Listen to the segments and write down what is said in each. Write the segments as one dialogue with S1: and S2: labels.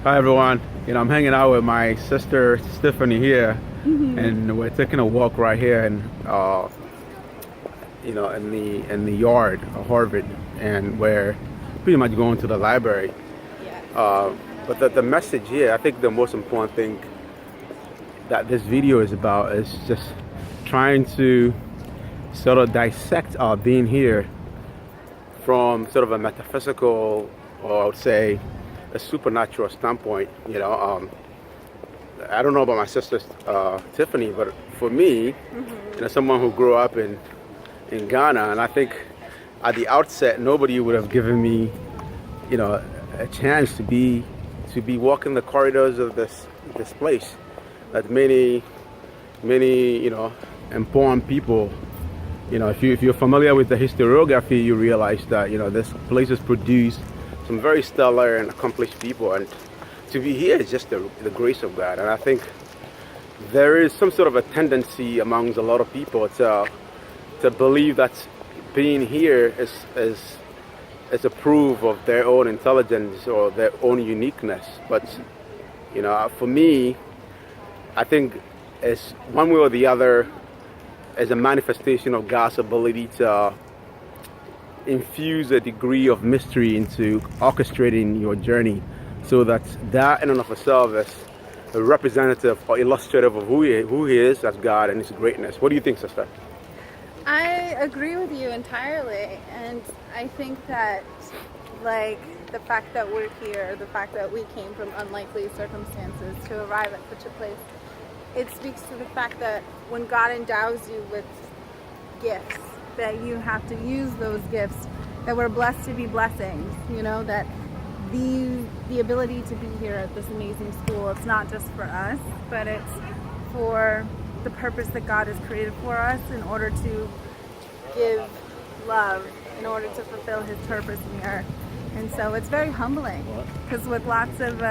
S1: Hi everyone. I'm hanging out with my sister Stephanie here, and we're taking a walk right here, and in the yard of Harvard, and we're pretty much going to the library.
S2: Yes.
S1: But the message here, I think the most important thing that this video is about is just trying to sort of dissect our being here from sort of a metaphysical, or I would say a supernatural standpoint. I don't know about my sister Tiffany, but for me, someone who grew up in Ghana, and I think at the outset nobody would have given me, a chance to be walking the corridors of this place that many important people. If you're familiar with the historiography, you realize that this place has produced some very stellar and accomplished people, and to be here is just the grace of God. And I think there is some sort of a tendency amongst a lot of people to believe that being here is a proof of their own intelligence or their own uniqueness. But for me, I think it's one way or the other as a manifestation of God's ability to infuse a degree of mystery into orchestrating your journey, so that in and of itself is a representative or illustrative of who he is as God and his greatness. What do you think, sister?
S2: I agree with you entirely, and I think that the fact that we're here, the fact that we came from unlikely circumstances to arrive at such a place, it speaks to the fact that when God endows you with gifts, that you have to use those gifts, that we're blessed to be blessings, that the ability to be here at this amazing school, it's not just for us, but it's for the purpose that God has created for us in order to give love, in order to fulfill his purpose in the earth. And so it's very humbling, because with lots of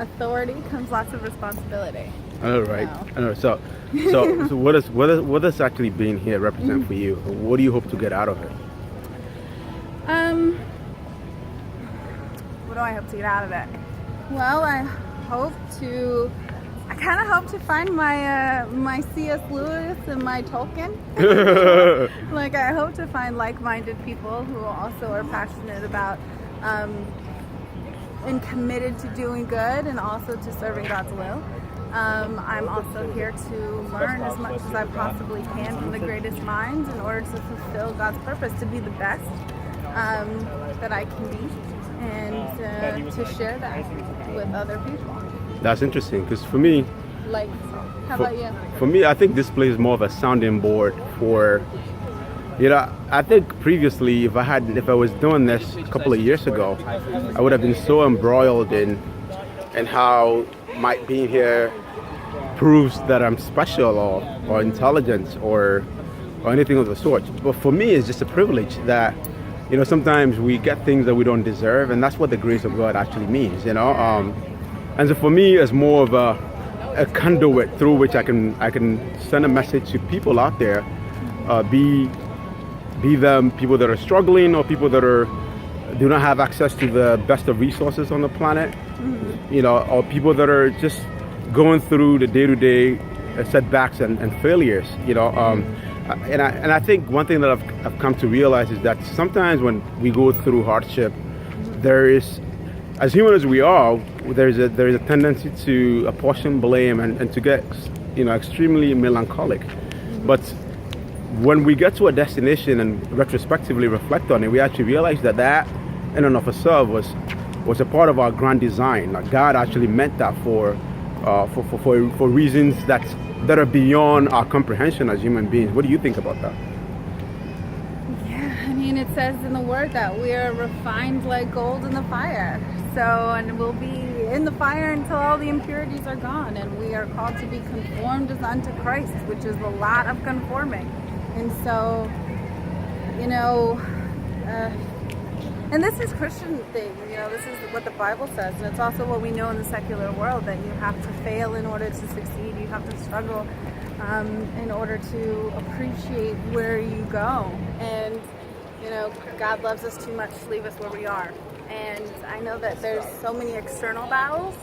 S2: authority comes lots of responsibility.
S1: All right. I know. So what does actually being here represent for you? What do you hope to get out of it?
S2: What do I hope to get out of it? Well, I kind of hope to find my C.S. Lewis and my Tolkien. I hope to find like-minded people who also are passionate about and committed to doing good and also to serving God's will. I'm also here to learn as much as I possibly can from the greatest minds in order to fulfill God's purpose, to be the best that I can be, and to share that with other people.
S1: That's interesting, because for me,
S2: how about you?
S1: For me, I think this place is more of a sounding board for, I think previously if I was doing this a couple of years ago, I would have been so embroiled in how my being here proves that I'm special or intelligent or anything of the sort. But for me, it's just a privilege that, sometimes we get things that we don't deserve, and that's what the grace of God actually means, And so for me, it's more of a conduit through which I can send a message to people out there, be them people that are struggling or people that do not have access to the best of resources on the planet, or people that are just going through the day-to-day setbacks and failures, And I think one thing that I've come to realize is that sometimes when we go through hardship, there is, as human as we are, there's a tendency to apportion blame and to get extremely melancholic. But when we get to a destination and retrospectively reflect on it, we actually realize that in and of itself was a part of our grand design. Like God actually meant that for reasons that are beyond our comprehension as human beings. What do you think about that?
S2: Yeah, I mean, it says in the Word that we are refined like gold in the fire. And we'll be in the fire until all the impurities are gone. And we are called to be conformed as unto Christ, which is a lot of conforming. And so, and this is Christian thing, this is what the Bible says. And it's also what we know in the secular world, that you have to fail in order to succeed. You have to struggle in order to appreciate where you go. And, God loves us too much to leave us where we are. And I know that there's so many external battles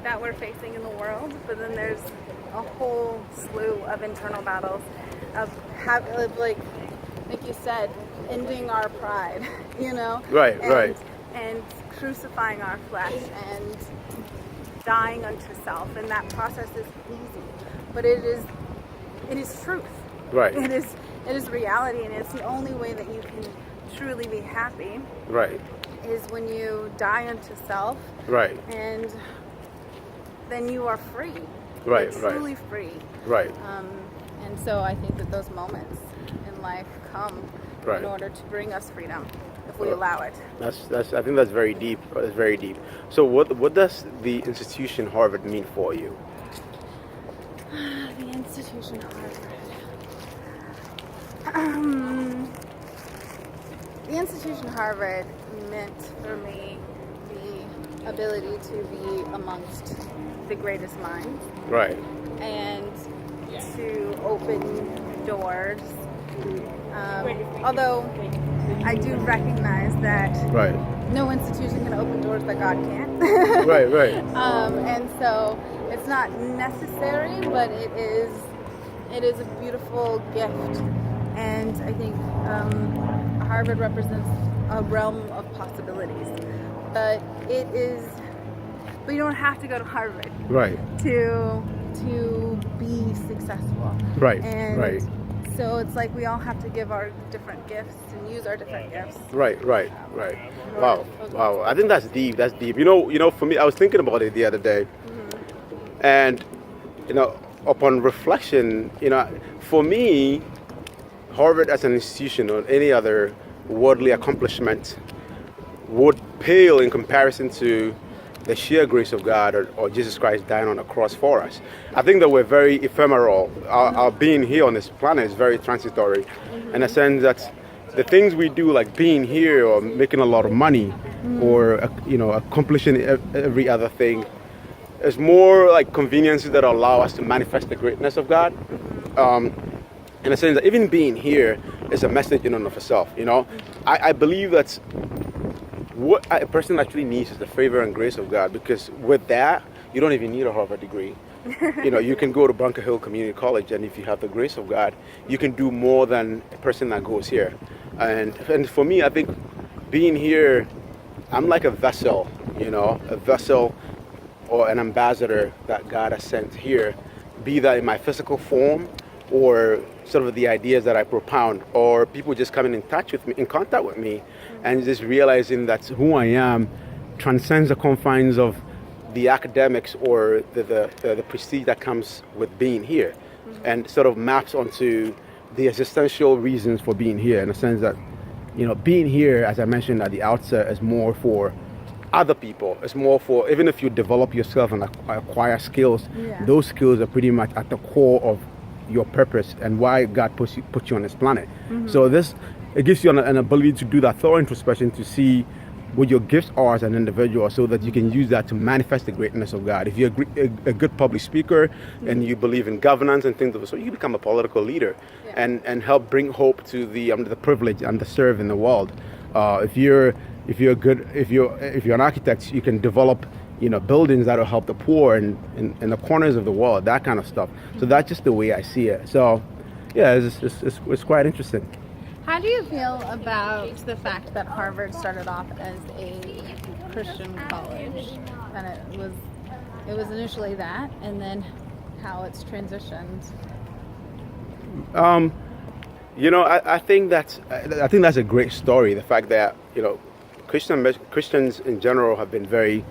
S2: that we're facing in the world, but then there's a whole slew of internal battles of like you said, ending our pride, you know?
S1: Right, right.
S2: And crucifying our flesh and dying unto self. And that process is easy, but it is truth.
S1: Right.
S2: It is reality, and it's the only way that you can truly be happy.
S1: Right.
S2: Is when you die unto self.
S1: Right.
S2: And then you are free.
S1: Right,
S2: You're
S1: right.
S2: truly free.
S1: Right.
S2: And so I think that those moments in life come
S1: Right.
S2: in order to bring us freedom, if we allow it.
S1: That's I think that's very deep. That's very deep. So what does the institution Harvard mean for you?
S2: The institution Harvard. The institution Harvard meant for me the ability to be amongst the greatest minds.
S1: Right.
S2: And to open doors. Although I do recognize that
S1: Right.
S2: no institution can open doors that God can't.
S1: Right, right.
S2: And so it's not necessary, but it is a beautiful gift. And I think Harvard represents a realm of possibilities. But but you don't have to go to Harvard.
S1: Right.
S2: To be successful.
S1: Right.
S2: And
S1: right.
S2: so it's like we all have to give our different gifts and use our different gifts.
S1: Right, right, right. Wow, wow. I think that's deep. That's deep. You know, for me, I was thinking about it the other day, and upon reflection, for me, Harvard as an institution or any other worldly accomplishment would pale in comparison to the sheer grace of God or Jesus Christ dying on the cross for us. I think that we're very ephemeral. Our being here on this planet is very transitory, in a sense that the things we do, like being here or making a lot of money, or accomplishing every other thing, is more like conveniences that allow us to manifest the greatness of God. In a sense that even being here is a message in and of itself. I believe that what a person actually needs is the favor and grace of God, because with that, you don't even need a Harvard degree. You can go to Bunker Hill Community College, and if you have the grace of God, you can do more than a person that goes here. And for me, I think being here, I'm like a vessel, a vessel or an ambassador that God has sent here, be that in my physical form or sort of the ideas that I propound, or people just coming in contact with me, and just realizing that who I am transcends the confines of the academics or the prestige that comes with being here, and sort of maps onto the existential reasons for being here, in the sense that, being here, as I mentioned at the outset, is more for other people. It's more for, even if you develop yourself and acquire skills, those skills are pretty much at the core of your purpose and why God put you on this planet. So it gives you an ability to do that thorough introspection, to see what your gifts are as an individual, so that you can use that to manifest the greatness of God. If you're a good public speaker and you believe in governance and things of the sort, you become a political leader and help bring hope to the privileged and the underserved in the world. If you're an architect, you can develop buildings that will help the poor in the corners of the world, that kind of stuff. So that's just the way I see it. So yeah, it's quite interesting.
S2: How do you feel about the fact that Harvard started off as a Christian college, and it was initially that, and then how it's transitioned?
S1: I think that's a great story. The fact that Christians in general have been very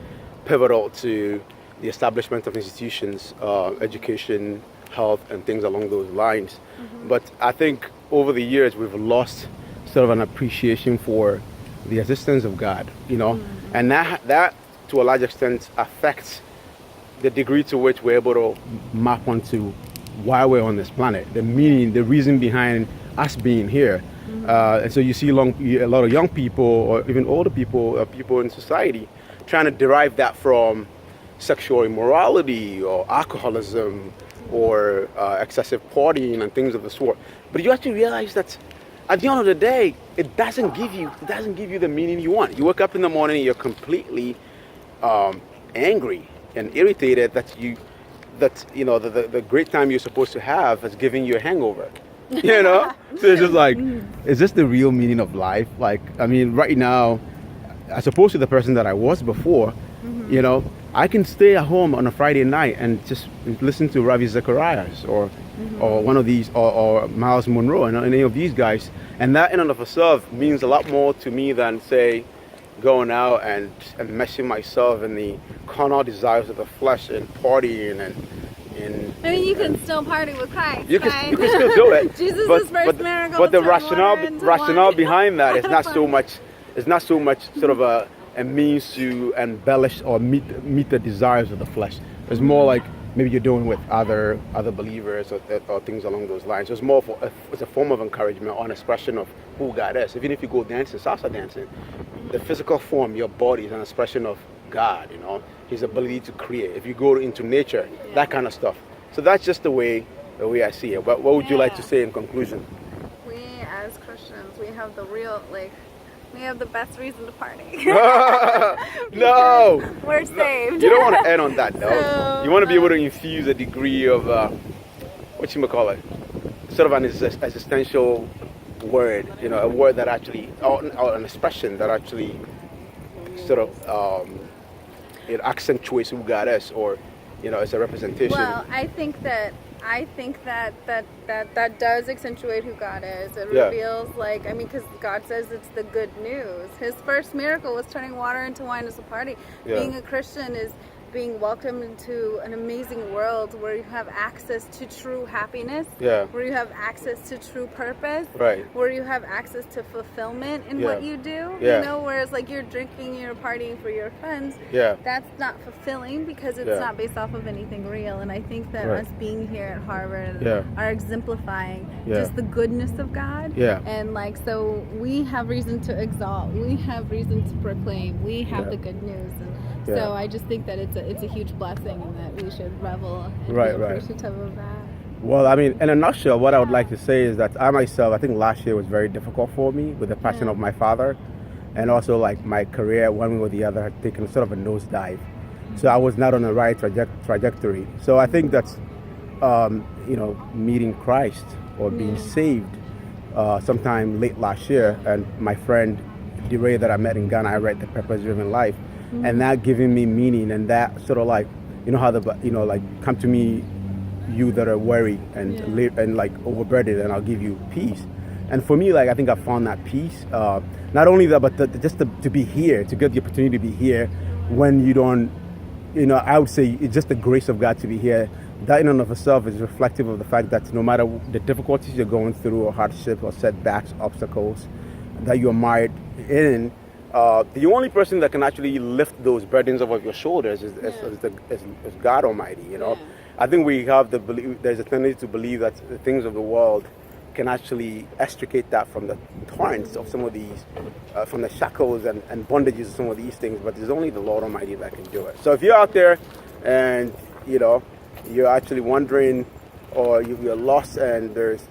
S1: pivotal to the establishment of institutions, education, health, and things along those lines. But I think over the years we've lost sort of an appreciation for the existence of God, and that to a large extent affects the degree to which we're able to map onto why we're on this planet, the meaning, the reason behind us being here. And so you see a lot of young people, or even older people, people in society, trying to derive that from sexual immorality or alcoholism or excessive partying and things of the sort. But you actually realize that at the end of the day, it doesn't give you the meaning you want. You wake up in the morning, you're completely angry and irritated the great time you're supposed to have is giving you a hangover. So it's just like, is this the real meaning of life? Like, I mean, right now, as opposed to the person that I was before, I can stay at home on a Friday night and just listen to Ravi Zacharias or one of these, or Miles Monroe and any of these guys, and that in and of itself means a lot more to me than, say, going out and messing myself in the carnal desires of the flesh and partying
S2: I mean, you can still party with Christ.
S1: You can still do it.
S2: Jesus' first miracle.
S1: But the rationale behind that is not so much. It's not so much sort of a means to embellish or meet the desires of the flesh. It's more like maybe you're doing with other believers or things along those lines. It's more it's a form of encouragement or an expression of who God is. Even if you go dancing, salsa dancing, the physical form, your body, is an expression of God. His ability to create. If you go into nature, that kind of stuff. So that's just the way I see it. But what would you like to say in conclusion?
S2: We as Christians, we have we have the best reason to party.
S1: No!
S2: We're saved.
S1: You don't want to end on that, though.
S2: So,
S1: you want to be able to infuse a degree of, sort of an existential word, a word that actually, or an expression that actually sort of, it accentuates who God is, or, it's a representation.
S2: Well, I think that does accentuate who God is. It reveals, because God says it's the good news. His first miracle was turning water into wine as a party. Yeah. Being a Christian is being welcomed into an amazing world where you have access to true happiness, where you have access to true purpose, where you have access to fulfillment in what you do. Whereas you're drinking, you're partying for your friends, that's not fulfilling because it's not based off of anything real. And I think that us being here at Harvard are exemplifying just the goodness of God. And so we have reason to exalt, we have reason to proclaim, we have the good news. So I just think that it's a huge blessing and that we should revel and be appreciative of that.
S1: Well, I mean, in a nutshell, what I would like to say is that I myself, I think last year was very difficult for me with the passing of my father, and also my career, one way or the other, had taken sort of a nosedive. So I was not on the right trajectory. So I think that's, meeting Christ or being saved sometime late last year, and my friend DeRay that I met in Ghana, I read The Purpose-Driven Life. And that giving me meaning, and that sort of how come to me, you that are worried and overburdened, and I'll give you peace. And for me, I think I found that peace. Not only that, but just to be here, to get the opportunity to be here when you don't, I would say it's just the grace of God to be here. That in and of itself is reflective of the fact that no matter the difficulties you're going through, or hardship, or setbacks, obstacles that you're mired in, the only person that can actually lift those burdens off of your shoulders is God Almighty. I think we have there's a tendency to believe that the things of the world can actually extricate that from the torrents of some of these, from the shackles and bondages of some of these things. But it's only the Lord Almighty that can do it. So if you're out there and you're actually wondering, or you're lost, and there's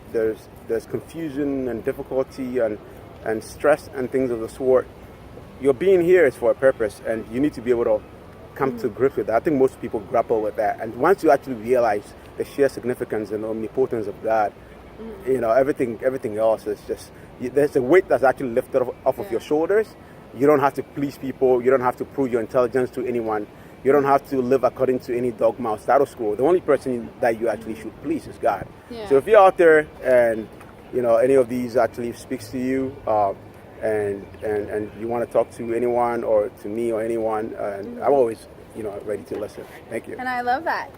S1: confusion and difficulty and stress and things of the sort, your being here is for a purpose, and you need to be able to come to grips with that. I think most people grapple with that, and once you actually realize the sheer significance and omnipotence of God, everything else is just, there's a weight that's actually lifted off of your shoulders. You don't have to please people. You don't have to prove your intelligence to anyone. You don't have to live according to any dogma or status quo. The only person that you actually should please is God. So if you're out there and any of these actually speaks to you, and you want to talk to anyone or to me or anyone, and I'm always ready to listen. Thank you.
S2: And I love that.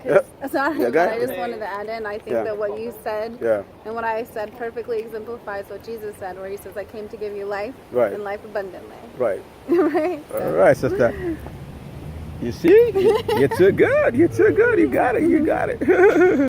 S2: Sorry, but I just wanted to add in, I think that what you said and what I said perfectly exemplifies what Jesus said, where he says, I came to give you life and life abundantly. Right.
S1: All right, sister. You see? You're too good. You got it.